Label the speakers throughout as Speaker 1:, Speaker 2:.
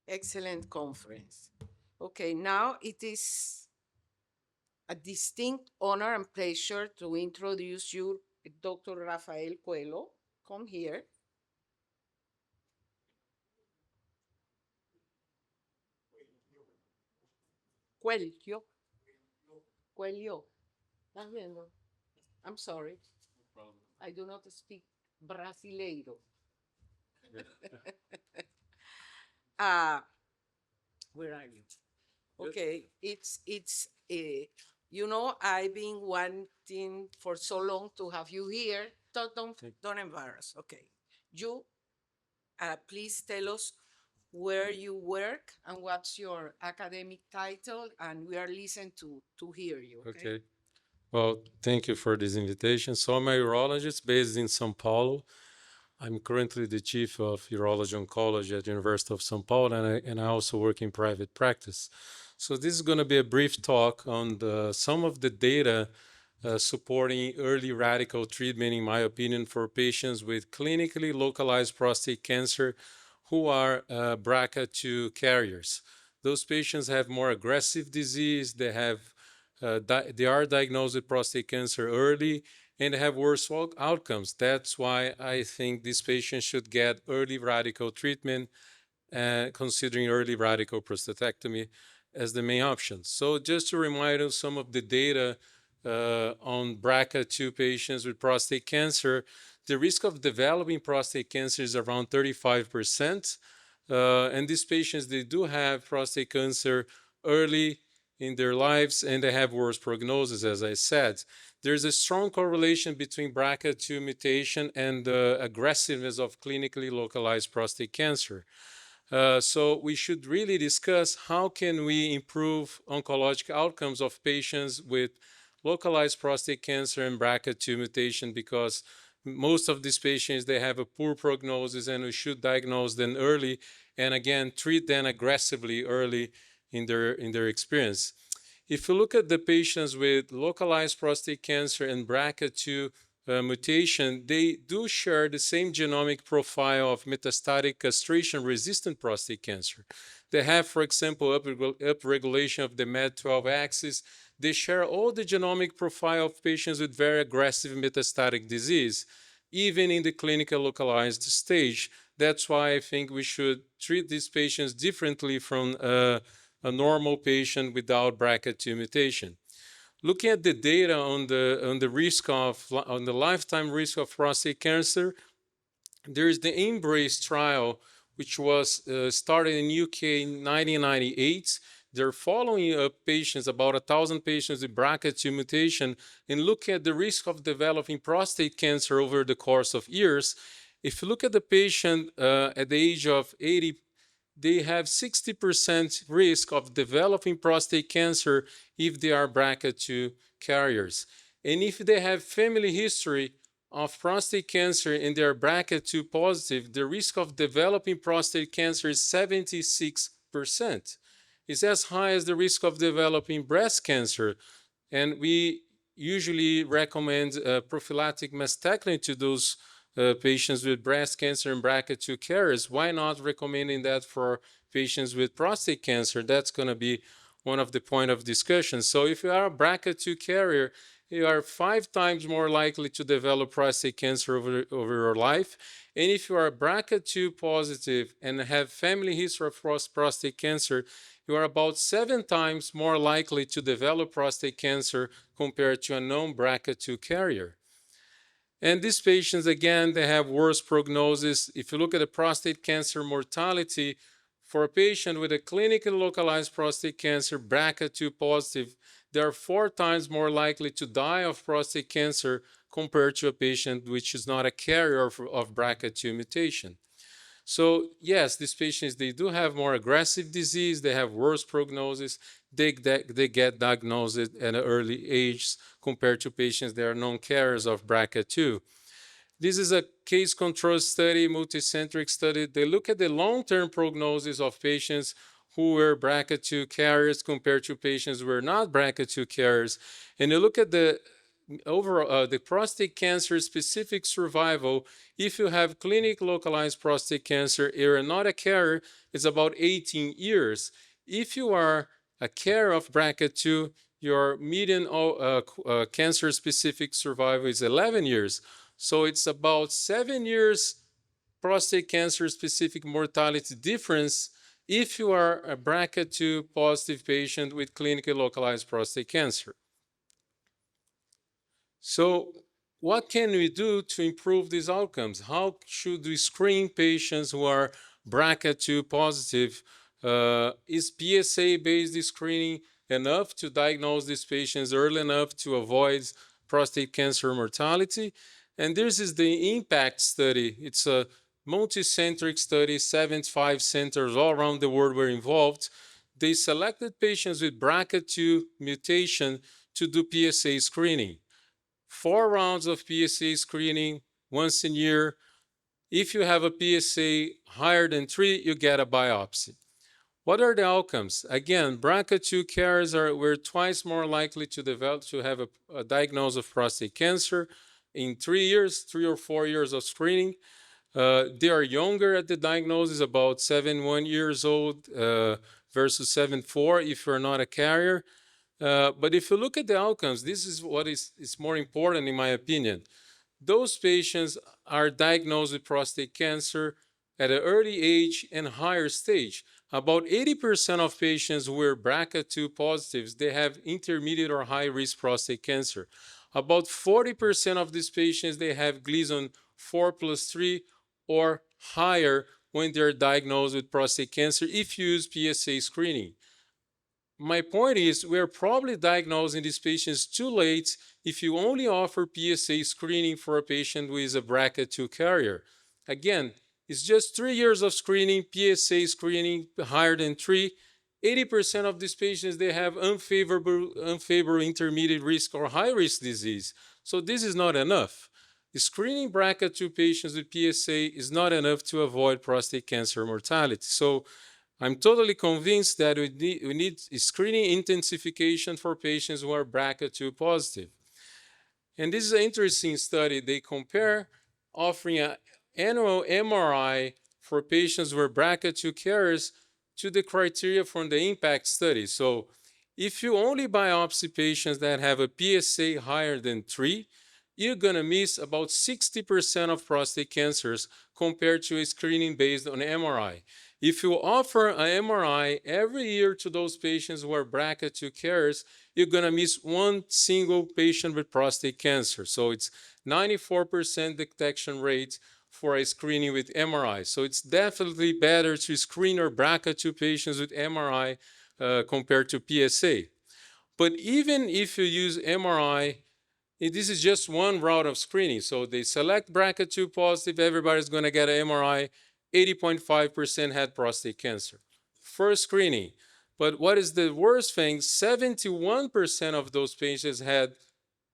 Speaker 1: Excellent conference. Okay, now it is a distinct honor and pleasure to introduce you Dr. Rafael Coelho. Come here. Coelho. Coelho. ¿Estás viendo? I'm sorry. I do not speak brasileiro. uh, where are you? Okay, I've been wanting for so long to have you here. Don't embarrass. Okay, you please tell us where you work and what's your academic title, and we are listening to hear you. Okay.
Speaker 2: Okay. Well, thank you for this invitation. So I'm a urologist based in São Paulo. I'm currently the chief of urology oncology at the University of São Paulo, and I also work in private practice. So this is going to be a brief talk on some of the data supporting early radical treatment, in my opinion, for patients with clinically localized prostate cancer who are BRCA2 carriers. Those patients have more aggressive disease. They are diagnosed with prostate cancer early and have worse outcomes. That's why I think these patients should get early radical treatment, considering early radical prostatectomy as the main option. So just to remind you some of the data on BRCA2 patients with prostate cancer, the risk of developing prostate cancer is around 35%. And these patients, they do have prostate cancer early in their lives, and they have worse prognosis, as I said. There's a strong correlation between BRCA2 mutation and the aggressiveness of clinically localized prostate cancer. So we should really discuss how can we improve oncologic outcomes of patients with localized prostate cancer and BRCA2 mutation, because most of these patients, they have a poor prognosis, and we should diagnose them early and again treat them aggressively early in their experience. If you look at the patients with localized prostate cancer and BRCA2 mutation, they do share the same genomic profile of metastatic castration-resistant prostate cancer. They have, for example, upregulation of the MED12 axis. They share all the genomic profile of patients with very aggressive metastatic disease, even in the clinical localized stage. That's why I think we should treat these patients differently from a normal patient without BRCA2 mutation. Looking at the data on the lifetime risk of prostate cancer, there is the Embrace trial, which was started in UK in 1998. They're following up patients, about 1,000 patients with BRCA2 mutation, and look at the risk of developing prostate cancer over the course of years. If you look at the patient at the age of 80, they have 60% risk of developing prostate cancer if they are BRCA2 carriers. And if they have family history of prostate cancer and they are BRCA2 positive, the risk of developing prostate cancer is 76%. It's as high as the risk of developing breast cancer. And we usually recommend prophylactic mastectomy to those patients with breast cancer and BRCA2 carriers. Why not recommending that for patients with prostate cancer? That's going to be one of the point of discussion. So if you are a BRCA2 carrier, you are 5 times more likely to develop prostate cancer over your life. And if you are BRCA2 positive and have family history of prostate cancer, you are about 7 times more likely to develop prostate cancer compared to a non-BRCA2 carrier. And these patients, again, they have worse prognosis. If you look at the prostate cancer mortality, for a patient with a clinically localized prostate cancer, BRCA2 positive, they are 4 times more likely to die of prostate cancer compared to a patient which is not a carrier of BRCA2 mutation. So yes, these patients, they do have more aggressive disease, they have worse prognosis, they get diagnosed at an early age compared to patients that are non-carriers of BRCA2. This is a case control study, multicentric study. They look at the long-term prognosis of patients who were BRCA2 carriers compared to patients who were not BRCA2 carriers. And they look at the the prostate cancer specific survival, if you have clinic localized prostate cancer, you're not a carrier, is about 18 years. If you are a carrier of BRCA2, your median cancer specific survival is 11 years. So it's about 7 years prostate cancer specific mortality difference if you are a BRCA2 positive patient with clinically localized prostate cancer. So what can we do to improve these outcomes? How should we screen patients who are BRCA2 positive? Is PSA-based screening enough to diagnose these patients early enough to avoid prostate cancer mortality? And this is the IMPACT study. It's a multicentric study, 75 centers all around the world were involved. They selected patients with BRCA2 mutation to do PSA screening. 4 rounds of PSA screening once a year. If you have a PSA higher than 3, you get a biopsy. What are the outcomes? Again, BRCA2 carriers were twice more likely to have a diagnosis of prostate cancer in 3 or 4 years of screening. They are younger at the diagnosis, about 7-1 years old versus 7-4 if you're not a carrier. But if you look at the outcomes, this is what is more important in my opinion. Those patients are diagnosed with prostate cancer at an early age and higher stage. About 80% of patients who are BRCA2 positives, they have intermediate or high risk prostate cancer. About 40% of these patients, they have Gleason 4+3 or higher when they're diagnosed with prostate cancer if you use PSA screening. My point is, we're probably diagnosing these patients too late if you only offer PSA screening for a patient who is a BRCA2 carrier. Again, it's just 3 years of screening, PSA screening higher than 3. 80% of these patients, they have unfavorable intermediate risk or high risk disease. So this is not enough. Screening BRCA2 patients with PSA is not enough to avoid prostate cancer mortality. So I'm totally convinced that we need screening intensification for patients who are BRCA2 positive. And this is an interesting study. They compare offering an annual MRI for patients who are BRCA2 carriers to the criteria from the IMPACT study. So if you only biopsy patients that have a PSA higher than 3, you're going to miss about 60% of prostate cancers compared to a screening based on MRI. If you offer an MRI every year to those patients who are BRCA2 carriers, you're going to miss one single patient with prostate cancer. So it's 94% detection rate for a screening with MRI. So it's definitely better to screen our BRCA2 patients with MRI compared to PSA. But even if you use MRI, this is just one route of screening. So they select BRCA2 positive, everybody's going to get an MRI. 80.5% had prostate cancer. First screening. But what is the worst thing? 71% of those patients had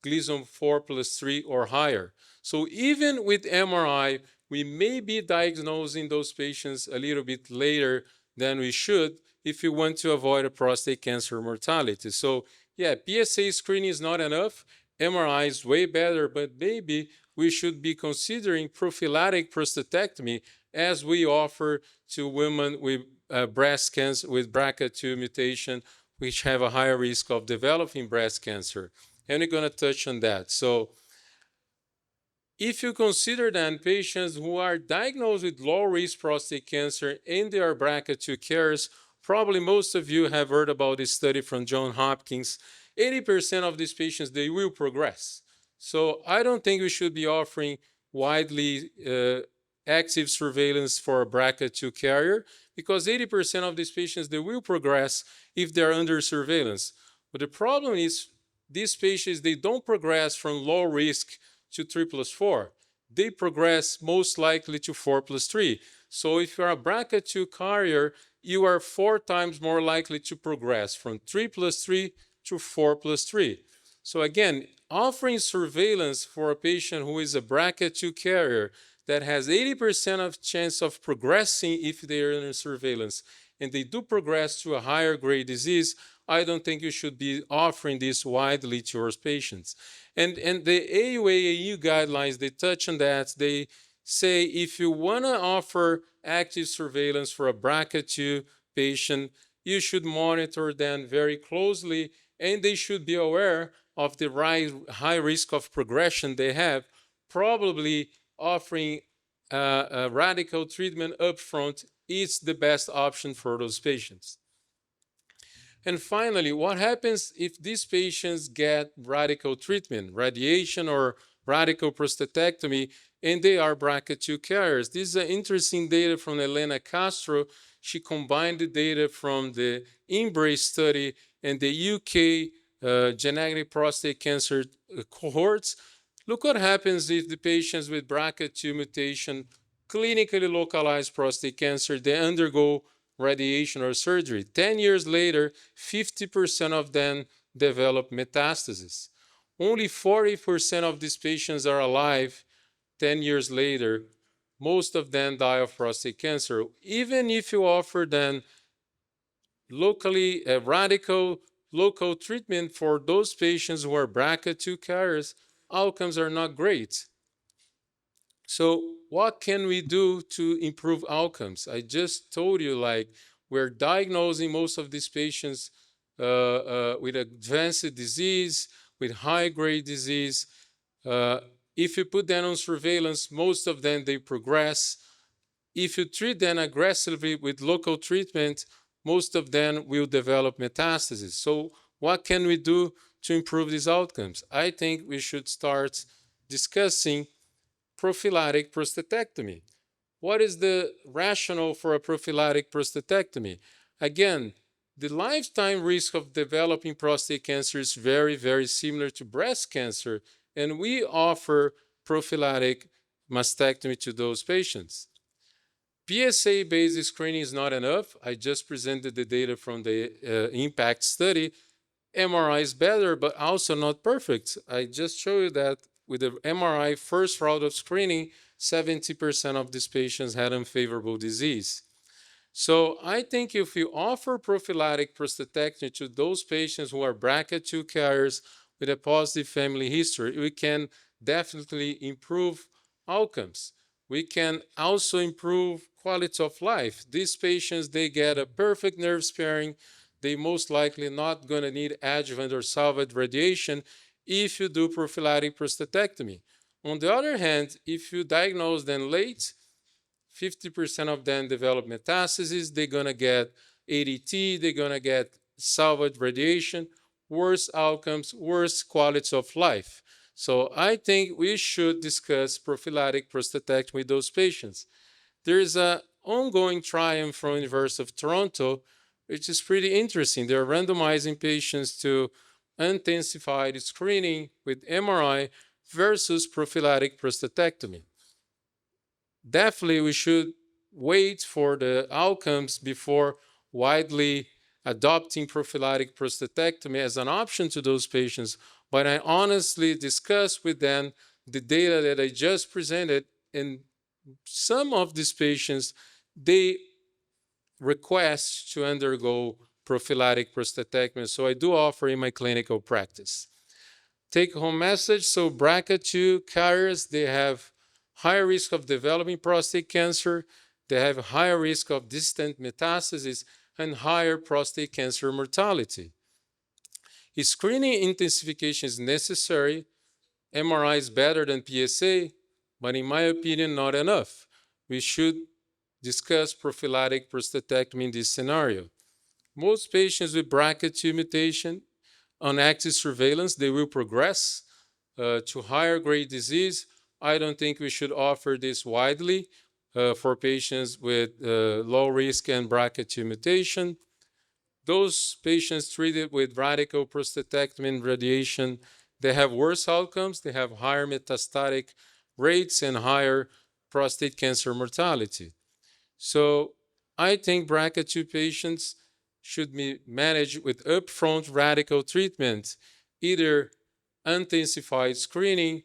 Speaker 2: Gleason 4+3 or higher. So even with MRI, we may be diagnosing those patients a little bit later than we should if you want to avoid a prostate cancer mortality. So yeah, PSA screening is not enough. MRI is way better, but maybe we should be considering prophylactic prostatectomy as we offer to women with breast cancer with BRCA2 mutation, which have a higher risk of developing breast cancer. And we're going to touch on that. So if you consider then patients who are diagnosed with low-risk prostate cancer and they are BRCA2 carriers, probably most of you have heard about this study from Johns Hopkins. 80% of these patients, they will progress. So I don't think we should be offering widely active surveillance for a BRCA2 carrier because 80% of these patients, they will progress if they're under surveillance. But the problem is these patients, they don't progress from low risk to 3+4. They progress most likely to 4+3. So if you're a BRCA2 carrier, you are 4 times more likely to progress from 3+3 to 4+3. So again, offering surveillance for a patient who is a BRCA2 carrier that has 80% of chance of progressing if they are under surveillance and they do progress to a higher grade disease, I don't think you should be offering this widely to your patients. And the AUAAU guidelines, they touch on that. They say if you want to offer active surveillance for a BRCA2 patient, you should monitor them very closely, and they should be aware of the high risk of progression they have, probably offering a radical treatment upfront is the best option for those patients. And finally, what happens if these patients get radical treatment, radiation or radical prostatectomy, and they are BRCA2 carriers? This is an interesting data from Elena Castro. She combined the data from the Embrace study and the UK genetic prostate cancer cohorts. Look what happens if the patients with BRCA2 mutation, clinically localized prostate cancer, they undergo radiation or surgery. 10 years later, 50% of them develop metastases. Only 40% of these patients are alive 10 years later. Most of them die of prostate cancer. Even if you offer them locally radical local treatment for those patients who are BRCA2 carriers, outcomes are not great. So what can we do to improve outcomes? I just told you, like, we're diagnosing most of these patients with advanced disease, with high-grade disease. If you put them on surveillance, most of them, they progress. If you treat them aggressively with local treatment, most of them will develop metastases. So what can we do to improve these outcomes? I think we should start discussing prophylactic prostatectomy. What is the rationale for a prophylactic prostatectomy? Again, the lifetime risk of developing prostate cancer is very, very similar to breast cancer, and we offer prophylactic mastectomy to those patients. PSA-based screening is not enough. I just presented the data from the IMPACT study. MRI is better, but also not perfect. I just showed you that with the MRI first route of screening, 70% of these patients had unfavorable disease. So I think if you offer prophylactic prostatectomy to those patients who are BRCA2 carriers with a positive family history, we can definitely improve outcomes. We can also improve quality of life. These patients, they get a perfect nerve sparing. They most likely not going to need adjuvant or salvage radiation if you do prophylactic prostatectomy. On the other hand, if you diagnose them late, 50% of them develop metastases, they're going to get ADT, they're going to get salvage radiation, worse outcomes, worse quality of life. So I think we should discuss prophylactic prostatectomy with those patients. There is an ongoing trial from the University of Toronto, which is pretty interesting. They're randomizing patients to intensified screening with MRI versus prophylactic prostatectomy. Definitely, we should wait for the outcomes before widely adopting prophylactic prostatectomy as an option to those patients. But I honestly discussed with them the data that I just presented, and some of these patients, they request to undergo prophylactic prostatectomy. So I do offer in my clinical practice. Take home message. So BRCA2 carriers, they have higher risk of developing prostate cancer. They have higher risk of distant metastasis and higher prostate cancer mortality. Screening intensification is necessary. MRI is better than PSA, but in my opinion, not enough. We should discuss prophylactic prostatectomy in this scenario. Most patients with BRCA2 mutation on active surveillance, they will progress to higher grade disease. I don't think we should offer this widely for patients with low risk and BRCA2 mutation. Those patients treated with radical prostatectomy and radiation, they have worse outcomes, they have higher metastatic rates and higher prostate cancer mortality. So I think BRCA2 patients should be managed with upfront radical treatment, either intensified screening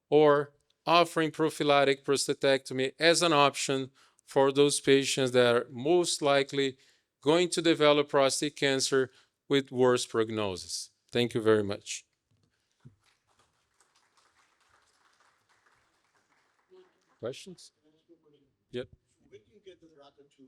Speaker 2: or offering prophylactic prostatectomy as an option for those patients that are most likely going to develop prostate cancer with worse prognosis. Thank you very much. Questions? Yep.
Speaker 3: When do you get the BRCA2